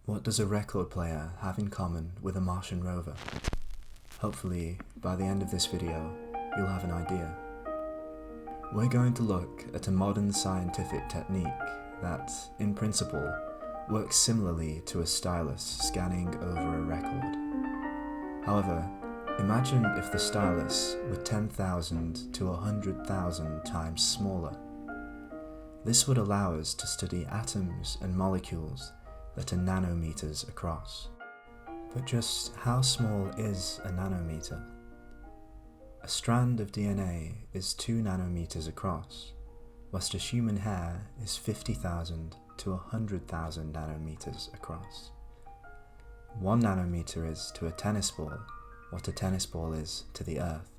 What does a record player have in common with a Martian rover? Hopefully, by the end of this video, you'll have an idea. We're going to look at a modern scientific technique that, in principle, works similarly to a stylus scanning over a record. However, imagine if the stylus were 10,000 to 100,000 times smaller. This would allow us to study atoms and molecules that are nanometers across. But just how small is a nanometer? A strand of DNA is 2 nanometers across, whilst a human hair is 50,000 to 100,000 nanometers across. 1 nanometer is to a tennis ball what a tennis ball is to the Earth.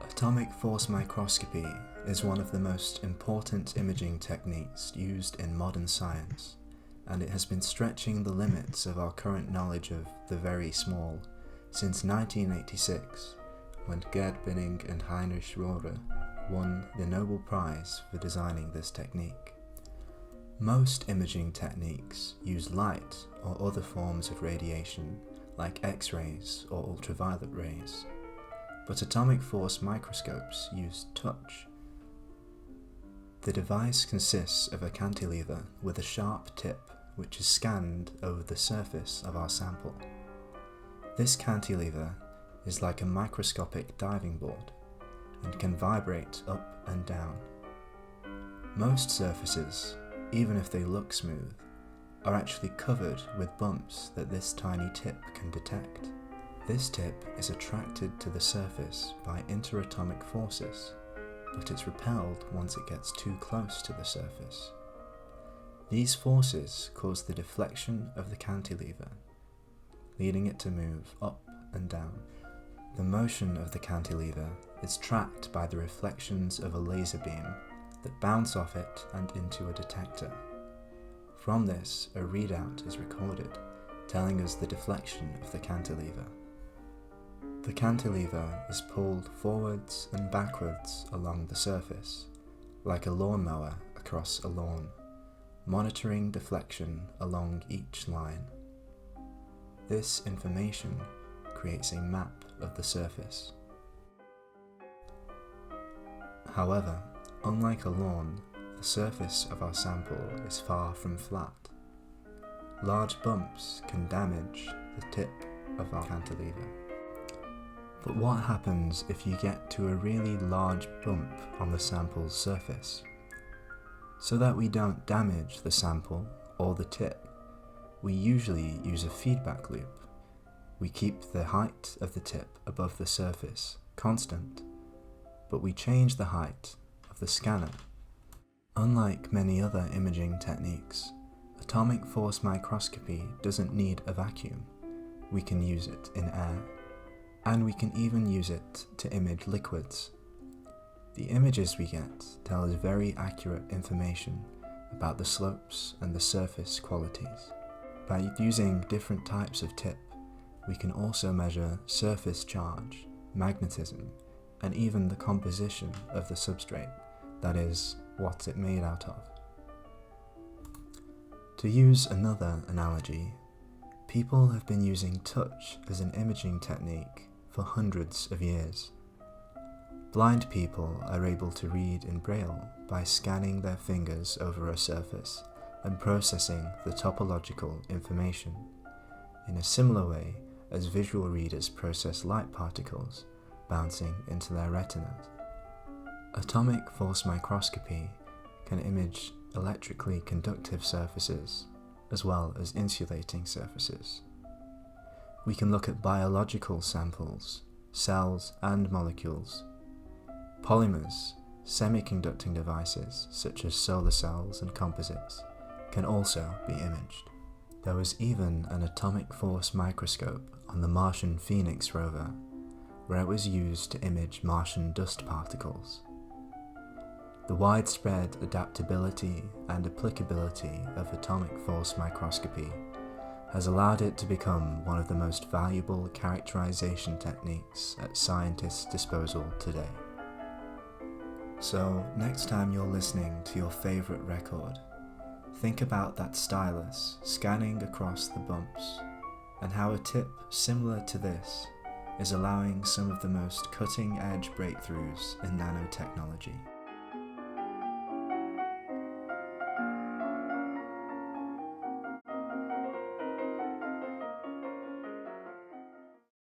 Atomic force microscopy is one of the most important imaging techniques used in modern science, and it has been stretching the limits of our current knowledge of the very small since 1986, when Gerd Binning and Heinrich Rohrer won the Nobel Prize for designing this technique. Most imaging techniques use light or other forms of radiation like X-rays or ultraviolet rays, but atomic force microscopes use touch. The device consists of a cantilever with a sharp tip which is scanned over the surface of our sample. This cantilever is like a microscopic diving board and can vibrate up and down. Most surfaces, even if they look smooth, are actually covered with bumps that this tiny tip can detect. This tip is attracted to the surface by interatomic forces, but it's repelled once it gets too close to the surface. These forces cause the deflection of the cantilever, leading it to move up and down. The motion of the cantilever is tracked by the reflections of a laser beam that bounce off it and into a detector. From this, a readout is recorded, telling us the deflection of the cantilever. The cantilever is pulled forwards and backwards along the surface, like a lawnmower across a lawn, monitoring deflection along each line. This information creates a map of the surface. However, unlike a lawn, the surface of our sample is far from flat. Large bumps can damage the tip of our cantilever. But what happens if you get to a really large bump on the sample's surface? So that we don't damage the sample or the tip, we usually use a feedback loop. We keep the height of the tip above the surface constant, but we change the height of the scanner. Unlike many other imaging techniques, atomic force microscopy doesn't need a vacuum. We can use it in air, and we can even use it to image liquids. The images we get tell us very accurate information about the slopes and the surface qualities. By using different types of tip, we can also measure surface charge, magnetism, and even the composition of the substrate, that is, what's it made out of. To use another analogy, people have been using touch as an imaging technique for hundreds of years. Blind people are able to read in Braille by scanning their fingers over a surface and processing the topological information, in a similar way as visual readers process light particles bouncing into their retinas. Atomic force microscopy can image electrically conductive surfaces as well as insulating surfaces. We can look at biological samples, cells and molecules. Polymers, semiconducting devices such as solar cells and composites, can also be imaged. There was even an atomic force microscope on the Martian Phoenix rover, where it was used to image Martian dust particles. The widespread adaptability and applicability of atomic force microscopy has allowed it to become one of the most valuable characterization techniques at scientists' disposal today. So, next time you're listening to your favorite record, Think about that stylus scanning across the bumps, and how a tip similar to this is allowing some of the most cutting-edge breakthroughs in nanotechnology.